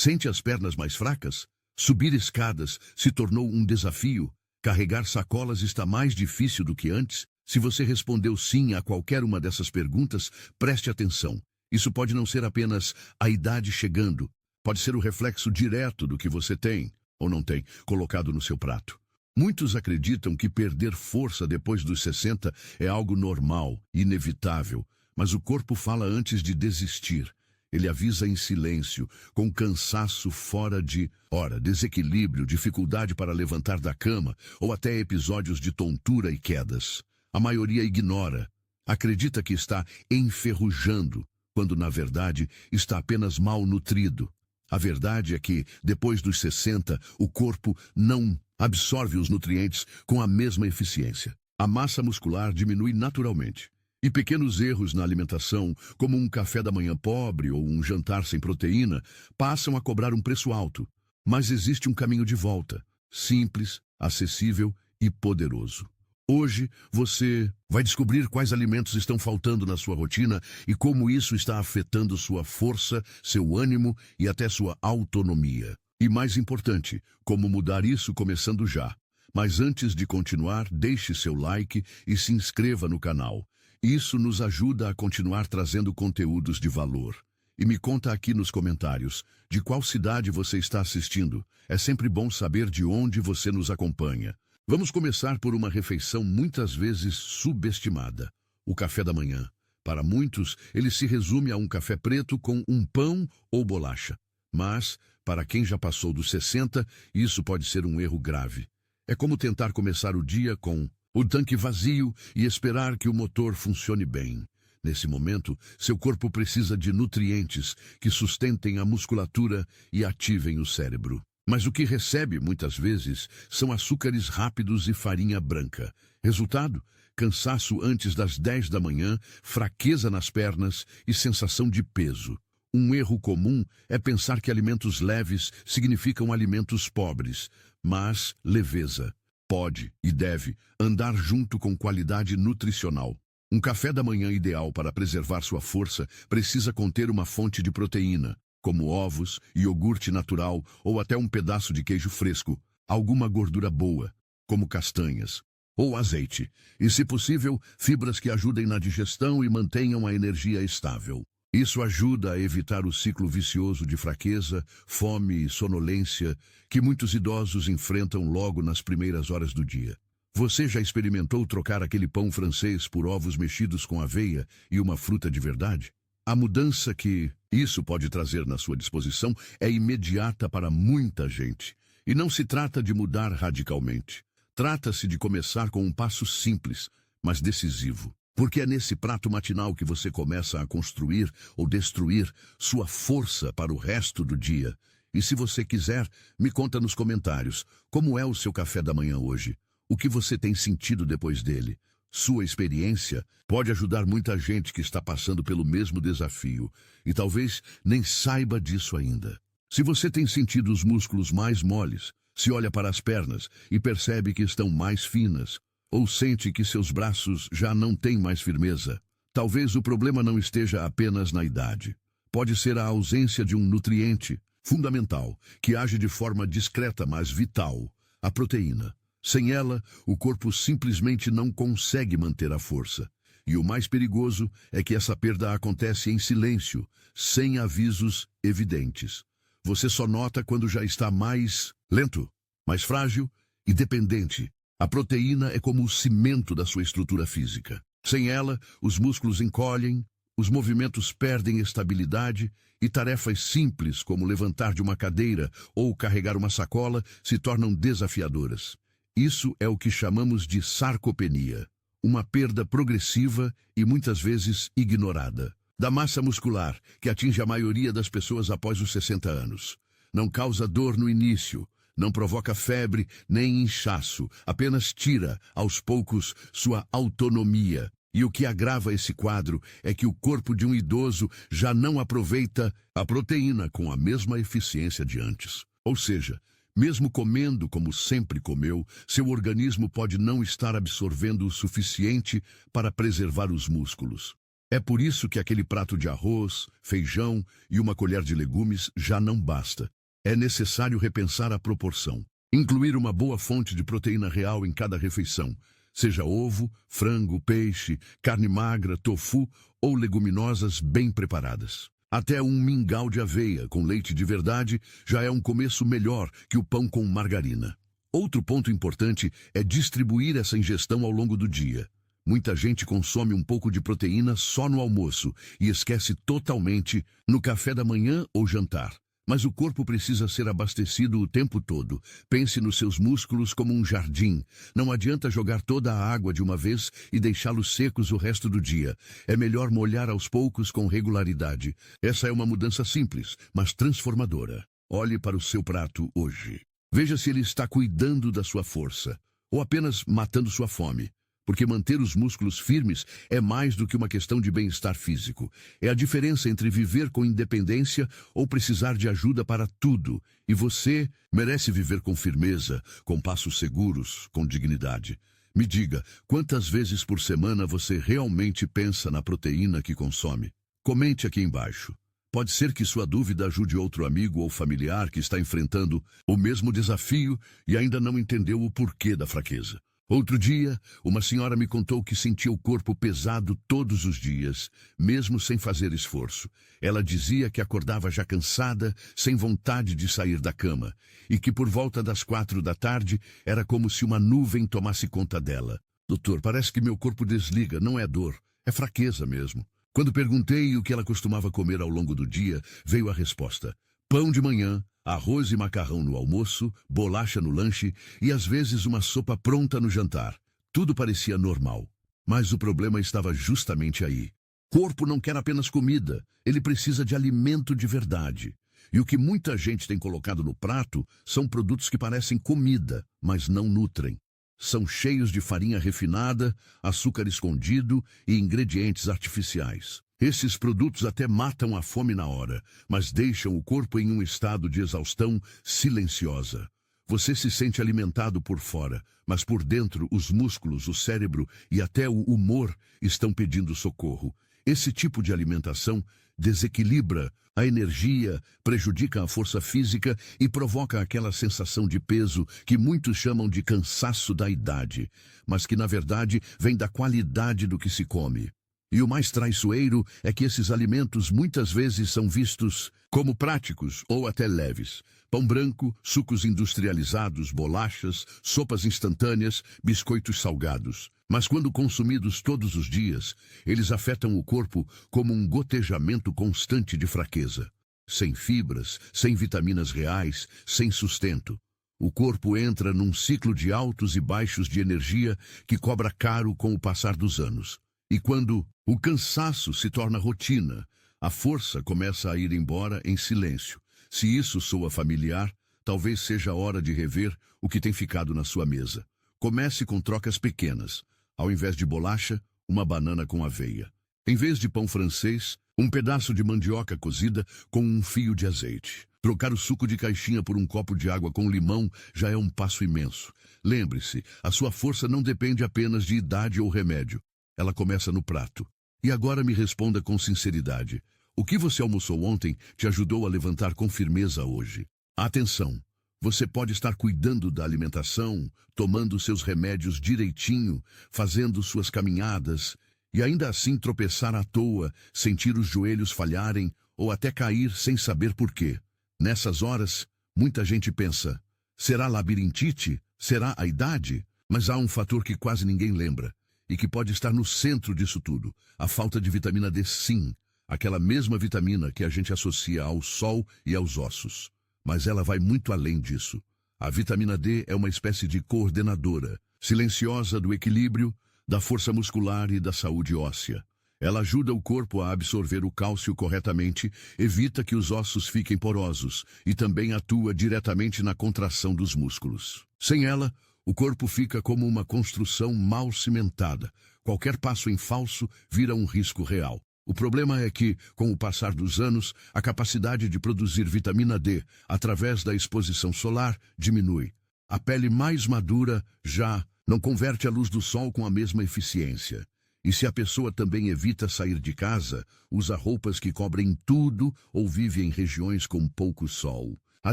Sente as pernas mais fracas? Subir escadas se tornou um desafio? Carregar sacolas está mais difícil do que antes? Se você respondeu sim a qualquer uma dessas perguntas, preste atenção. Isso pode não ser apenas a idade chegando. Pode ser o reflexo direto do que você tem, ou não tem, colocado no seu prato. Muitos acreditam que perder força depois dos 60 é algo normal, inevitável. Mas o corpo fala antes de desistir. Ele avisa em silêncio, com cansaço fora de hora, desequilíbrio, dificuldade para levantar da cama, ou até episódios de tontura e quedas. A maioria ignora, acredita que está enferrujando, quando na verdade está apenas mal nutrido. A verdade é que, depois dos 60, o corpo não absorve os nutrientes com a mesma eficiência. A massa muscular diminui naturalmente. E pequenos erros na alimentação, como um café da manhã pobre ou um jantar sem proteína, passam a cobrar um preço alto. Mas existe um caminho de volta, simples, acessível e poderoso. Hoje, você vai descobrir quais alimentos estão faltando na sua rotina e como isso está afetando sua força, seu ânimo e até sua autonomia. E mais importante, como mudar isso começando já. Mas antes de continuar, deixe seu like e se inscreva no canal. Isso nos ajuda a continuar trazendo conteúdos de valor. E me conta aqui nos comentários, de qual cidade você está assistindo. É sempre bom saber de onde você nos acompanha. Vamos começar por uma refeição muitas vezes subestimada, o café da manhã. Para muitos, ele se resume a um café preto com um pão ou bolacha. Mas, para quem já passou dos 60, isso pode ser um erro grave. É como tentar começar o dia com o tanque vazio e esperar que o motor funcione bem. Nesse momento, seu corpo precisa de nutrientes que sustentem a musculatura e ativem o cérebro. Mas o que recebe, muitas vezes, são açúcares rápidos e farinha branca. Resultado? Cansaço antes das 10 da manhã, fraqueza nas pernas e sensação de peso. Um erro comum é pensar que alimentos leves significam alimentos pobres, mas leveza pode e deve andar junto com qualidade nutricional. Um café da manhã ideal para preservar sua força precisa conter uma fonte de proteína, como ovos, iogurte natural ou até um pedaço de queijo fresco, alguma gordura boa, como castanhas, ou azeite, e, se possível, fibras que ajudem na digestão e mantenham a energia estável. Isso ajuda a evitar o ciclo vicioso de fraqueza, fome e sonolência que muitos idosos enfrentam logo nas primeiras horas do dia. Você já experimentou trocar aquele pão francês por ovos mexidos com aveia e uma fruta de verdade? A mudança que isso pode trazer na sua disposição é imediata para muita gente. E não se trata de mudar radicalmente. Trata-se de começar com um passo simples, mas decisivo. Porque é nesse prato matinal que você começa a construir ou destruir sua força para o resto do dia. E se você quiser, me conta nos comentários como é o seu café da manhã hoje. O que você tem sentido depois dele? Sua experiência pode ajudar muita gente que está passando pelo mesmo desafio e talvez nem saiba disso ainda. Se você tem sentido os músculos mais moles, se olha para as pernas e percebe que estão mais finas, ou sente que seus braços já não têm mais firmeza, talvez o problema não esteja apenas na idade. Pode ser a ausência de um nutriente fundamental, que age de forma discreta, mas vital, a proteína. Sem ela, o corpo simplesmente não consegue manter a força. E o mais perigoso é que essa perda acontece em silêncio, sem avisos evidentes. Você só nota quando já está mais lento, mais frágil e dependente. A proteína é como o cimento da sua estrutura física. Sem ela, os músculos encolhem, os movimentos perdem estabilidade e tarefas simples como levantar de uma cadeira ou carregar uma sacola se tornam desafiadoras. Isso é o que chamamos de sarcopenia, uma perda progressiva e muitas vezes ignorada da massa muscular que atinge a maioria das pessoas após os 60 anos. Não causa dor no início, não provoca febre nem inchaço, apenas tira, aos poucos, sua autonomia. E o que agrava esse quadro é que o corpo de um idoso já não aproveita a proteína com a mesma eficiência de antes. Ou seja, mesmo comendo como sempre comeu, seu organismo pode não estar absorvendo o suficiente para preservar os músculos. É por isso que aquele prato de arroz, feijão e uma colher de legumes já não basta. É necessário repensar a proporção. Incluir uma boa fonte de proteína real em cada refeição, seja ovo, frango, peixe, carne magra, tofu ou leguminosas bem preparadas. Até um mingau de aveia com leite de verdade já é um começo melhor que o pão com margarina. Outro ponto importante é distribuir essa ingestão ao longo do dia. Muita gente consome um pouco de proteína só no almoço e esquece totalmente no café da manhã ou jantar. Mas o corpo precisa ser abastecido o tempo todo. Pense nos seus músculos como um jardim. Não adianta jogar toda a água de uma vez e deixá-los secos o resto do dia. É melhor molhar aos poucos com regularidade. Essa é uma mudança simples, mas transformadora. Olhe para o seu prato hoje. Veja se ele está cuidando da sua força, ou apenas matando sua fome. Porque manter os músculos firmes é mais do que uma questão de bem-estar físico. É a diferença entre viver com independência ou precisar de ajuda para tudo. E você merece viver com firmeza, com passos seguros, com dignidade. Me diga, quantas vezes por semana você realmente pensa na proteína que consome? Comente aqui embaixo. Pode ser que sua dúvida ajude outro amigo ou familiar que está enfrentando o mesmo desafio e ainda não entendeu o porquê da fraqueza. Outro dia, uma senhora me contou que sentia o corpo pesado todos os dias, mesmo sem fazer esforço. Ela dizia que acordava já cansada, sem vontade de sair da cama, e que por volta das 4 da tarde era como se uma nuvem tomasse conta dela. Doutor, parece que meu corpo desliga, não é dor, é fraqueza mesmo. Quando perguntei o que ela costumava comer ao longo do dia, veio a resposta: pão de manhã, arroz e macarrão no almoço, bolacha no lanche e às vezes uma sopa pronta no jantar. Tudo parecia normal. Mas o problema estava justamente aí. O corpo não quer apenas comida, ele precisa de alimento de verdade. E o que muita gente tem colocado no prato são produtos que parecem comida, mas não nutrem. São cheios de farinha refinada, açúcar escondido e ingredientes artificiais. Esses produtos até matam a fome na hora, mas deixam o corpo em um estado de exaustão silenciosa. Você se sente alimentado por fora, mas por dentro os músculos, o cérebro e até o humor estão pedindo socorro. Esse tipo de alimentação desequilibra a energia, prejudica a força física e provoca aquela sensação de peso que muitos chamam de cansaço da idade, mas que na verdade vem da qualidade do que se come. E o mais traiçoeiro é que esses alimentos muitas vezes são vistos como práticos ou até leves. Pão branco, sucos industrializados, bolachas, sopas instantâneas, biscoitos salgados. Mas quando consumidos todos os dias, eles afetam o corpo como um gotejamento constante de fraqueza. Sem fibras, sem vitaminas reais, sem sustento. O corpo entra num ciclo de altos e baixos de energia que cobra caro com o passar dos anos. E quando o cansaço se torna rotina, a força começa a ir embora em silêncio. Se isso soa familiar, talvez seja a hora de rever o que tem ficado na sua mesa. Comece com trocas pequenas. Ao invés de bolacha, uma banana com aveia. Em vez de pão francês, um pedaço de mandioca cozida com um fio de azeite. Trocar o suco de caixinha por um copo de água com limão já é um passo imenso. Lembre-se, a sua força não depende apenas de idade ou remédio. Ela começa no prato. E agora me responda com sinceridade. O que você almoçou ontem te ajudou a levantar com firmeza hoje? Atenção! Você pode estar cuidando da alimentação, tomando seus remédios direitinho, fazendo suas caminhadas, e ainda assim tropeçar à toa, sentir os joelhos falharem ou até cair sem saber por quê. Nessas horas, muita gente pensa, será labirintite? Será a idade? Mas há um fator que quase ninguém lembra. E que pode estar no centro disso tudo, a falta de vitamina D, sim, aquela mesma vitamina que a gente associa ao sol e aos ossos. Mas ela vai muito além disso. A vitamina D é uma espécie de coordenadora, silenciosa do equilíbrio, da força muscular e da saúde óssea. Ela ajuda o corpo a absorver o cálcio corretamente, evita que os ossos fiquem porosos e também atua diretamente na contração dos músculos. Sem ela, o corpo fica como uma construção mal cimentada. Qualquer passo em falso vira um risco real. O problema é que, com o passar dos anos, a capacidade de produzir vitamina D através da exposição solar diminui. A pele mais madura já não converte a luz do sol com a mesma eficiência. E se a pessoa também evita sair de casa, usa roupas que cobrem tudo ou vive em regiões com pouco sol, a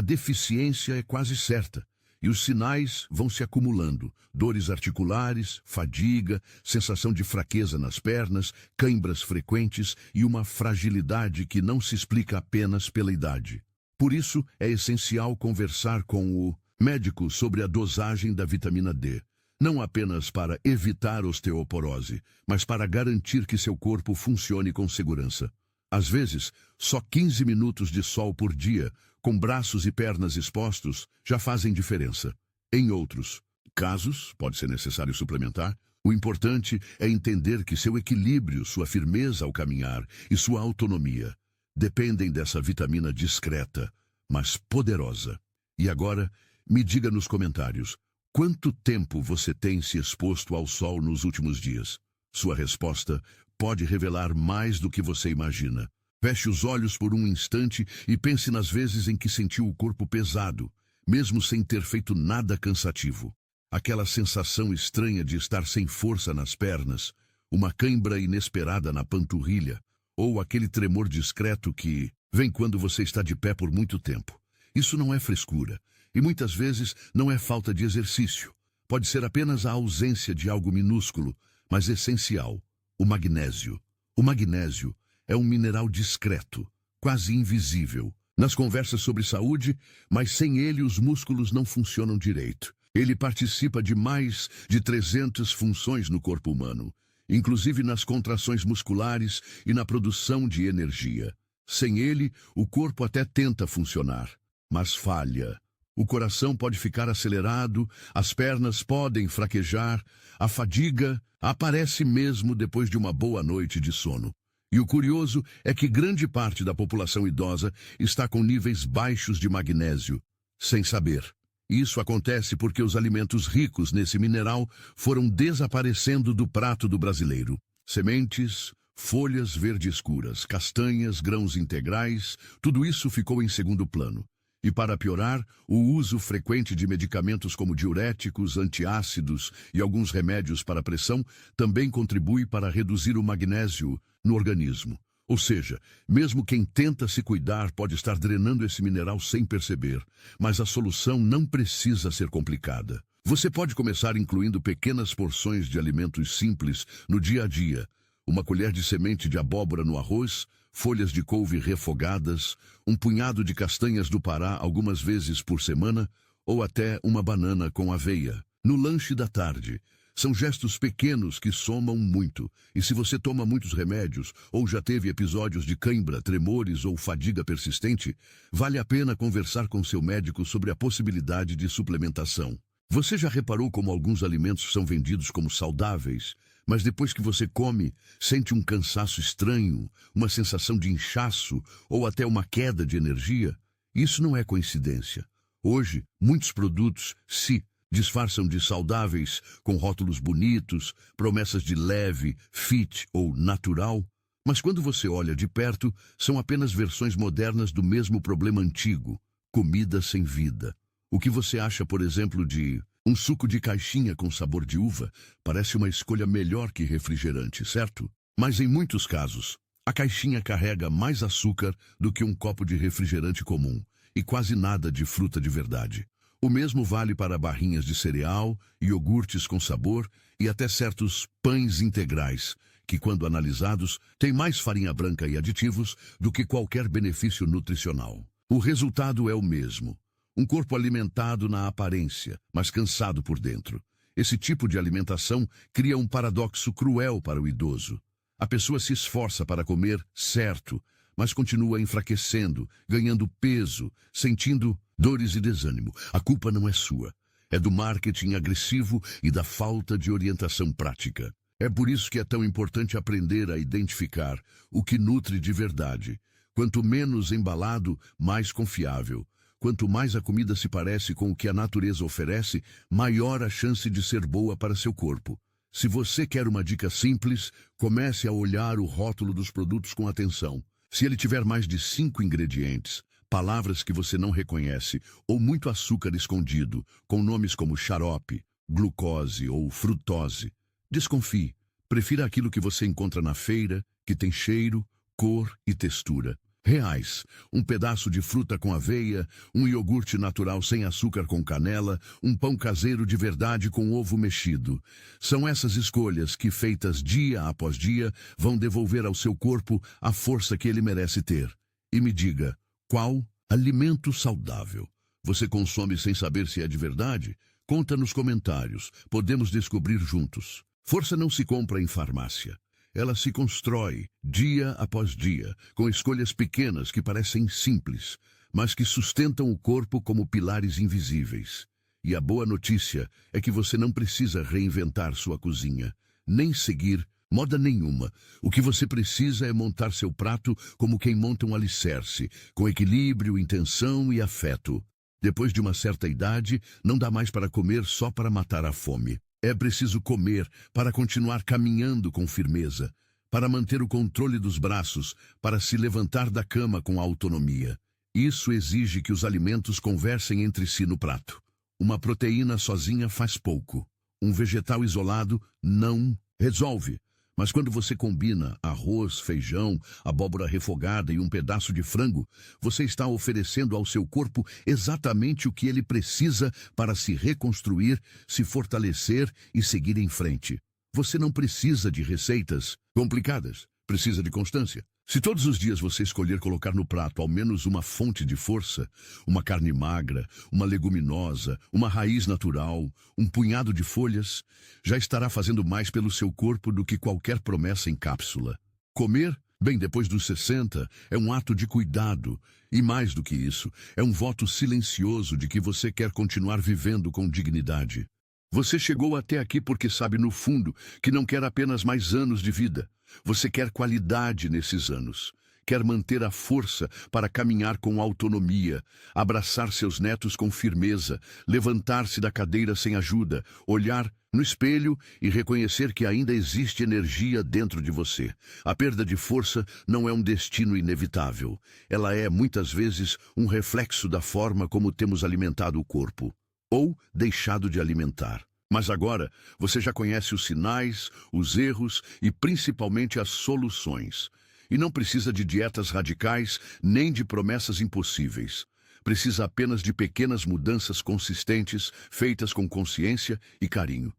deficiência é quase certa. E os sinais vão se acumulando: dores articulares, fadiga, sensação de fraqueza nas pernas, cãibras frequentes e uma fragilidade que não se explica apenas pela idade. Por isso, é essencial conversar com o médico sobre a dosagem da vitamina D. Não apenas para evitar osteoporose, mas para garantir que seu corpo funcione com segurança. Às vezes, só 15 minutos de sol por dia, com braços e pernas expostos, já fazem diferença. Em outros casos, pode ser necessário suplementar. O importante é entender que seu equilíbrio, sua firmeza ao caminhar e sua autonomia dependem dessa vitamina discreta, mas poderosa. E agora, me diga nos comentários, quanto tempo você tem se exposto ao sol nos últimos dias? Sua resposta pode revelar mais do que você imagina. Feche os olhos por um instante e pense nas vezes em que sentiu o corpo pesado, mesmo sem ter feito nada cansativo. Aquela sensação estranha de estar sem força nas pernas, uma cãibra inesperada na panturrilha, ou aquele tremor discreto que vem quando você está de pé por muito tempo. Isso não é frescura, e muitas vezes não é falta de exercício. Pode ser apenas a ausência de algo minúsculo, mas essencial: o magnésio. O magnésio é um mineral discreto, quase invisível, nas conversas sobre saúde, mas sem ele os músculos não funcionam direito. Ele participa de mais de 300 funções no corpo humano, inclusive nas contrações musculares e na produção de energia. Sem ele, o corpo até tenta funcionar, mas falha. O coração pode ficar acelerado, as pernas podem fraquejar, a fadiga aparece mesmo depois de uma boa noite de sono. E o curioso é que grande parte da população idosa está com níveis baixos de magnésio, sem saber. Isso acontece porque os alimentos ricos nesse mineral foram desaparecendo do prato do brasileiro. Sementes, folhas verde escuras, castanhas, grãos integrais, tudo isso ficou em segundo plano. E para piorar, o uso frequente de medicamentos como diuréticos, antiácidos e alguns remédios para pressão também contribui para reduzir o magnésio no organismo. Ou seja, mesmo quem tenta se cuidar pode estar drenando esse mineral sem perceber, mas a solução não precisa ser complicada. Você pode começar incluindo pequenas porções de alimentos simples no dia a dia: uma colher de semente de abóbora no arroz, folhas de couve refogadas, um punhado de castanhas do Pará algumas vezes por semana, ou até uma banana com aveia no lanche da tarde. São gestos pequenos que somam muito, e se você toma muitos remédios ou já teve episódios de cãibra, tremores ou fadiga persistente, vale a pena conversar com seu médico sobre a possibilidade de suplementação. Você já reparou como alguns alimentos são vendidos como saudáveis, mas depois que você come, sente um cansaço estranho, uma sensação de inchaço ou até uma queda de energia? Isso não é coincidência. Hoje, muitos produtos se disfarçam de saudáveis com rótulos bonitos, promessas de leve, fit ou natural, mas quando você olha de perto, são apenas versões modernas do mesmo problema antigo: comida sem vida. O que você acha, por exemplo, de um suco de caixinha com sabor de uva? Parece uma escolha melhor que refrigerante, certo? Mas em muitos casos, a caixinha carrega mais açúcar do que um copo de refrigerante comum, e quase nada de fruta de verdade. O mesmo vale para barrinhas de cereal, iogurtes com sabor e até certos pães integrais, que, quando analisados, têm mais farinha branca e aditivos do que qualquer benefício nutricional. O resultado é o mesmo: um corpo alimentado na aparência, mas cansado por dentro. Esse tipo de alimentação cria um paradoxo cruel para o idoso. A pessoa se esforça para comer certo, mas continua enfraquecendo, ganhando peso, sentindo dores e desânimo. A culpa não é sua. É do marketing agressivo e da falta de orientação prática. É por isso que é tão importante aprender a identificar o que nutre de verdade. Quanto menos embalado, mais confiável. Quanto mais a comida se parece com o que a natureza oferece, maior a chance de ser boa para seu corpo. Se você quer uma dica simples, comece a olhar o rótulo dos produtos com atenção. Se ele tiver mais de 5 ingredientes, palavras que você não reconhece ou muito açúcar escondido, com nomes como xarope, glucose ou frutose, desconfie. Prefira aquilo que você encontra na feira, que tem cheiro, cor e textura. Reais, um pedaço de fruta com aveia, um iogurte natural sem açúcar com canela, um pão caseiro de verdade com ovo mexido. São essas escolhas que, feitas dia após dia, vão devolver ao seu corpo a força que ele merece ter. E me diga, qual alimento saudável você consome sem saber se é de verdade? Conta nos comentários, podemos descobrir juntos. Força não se compra em farmácia. Ela se constrói, dia após dia, com escolhas pequenas que parecem simples, mas que sustentam o corpo como pilares invisíveis. E a boa notícia é que você não precisa reinventar sua cozinha, nem seguir moda nenhuma. O que você precisa é montar seu prato como quem monta um alicerce, com equilíbrio, intenção e afeto. Depois de uma certa idade, não dá mais para comer só para matar a fome. É preciso comer para continuar caminhando com firmeza, para manter o controle dos braços, para se levantar da cama com autonomia. Isso exige que os alimentos conversem entre si no prato. Uma proteína sozinha faz pouco. Um vegetal isolado não resolve. Mas quando você combina arroz, feijão, abóbora refogada e um pedaço de frango, você está oferecendo ao seu corpo exatamente o que ele precisa para se reconstruir, se fortalecer e seguir em frente. Você não precisa de receitas complicadas, precisa de constância. Se todos os dias você escolher colocar no prato ao menos uma fonte de força, uma carne magra, uma leguminosa, uma raiz natural, um punhado de folhas, já estará fazendo mais pelo seu corpo do que qualquer promessa em cápsula. Comer, bem depois dos 60, é um ato de cuidado, e mais do que isso, é um voto silencioso de que você quer continuar vivendo com dignidade. Você chegou até aqui porque sabe no fundo que não quer apenas mais anos de vida. Você quer qualidade nesses anos. Quer manter a força para caminhar com autonomia, abraçar seus netos com firmeza, levantar-se da cadeira sem ajuda, olhar no espelho e reconhecer que ainda existe energia dentro de você. A perda de força não é um destino inevitável. Ela é, muitas vezes, um reflexo da forma como temos alimentado o corpo, ou deixado de alimentar. Mas agora você já conhece os sinais, os erros e principalmente as soluções. E não precisa de dietas radicais nem de promessas impossíveis. Precisa apenas de pequenas mudanças consistentes, feitas com consciência e carinho.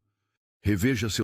Reveja seu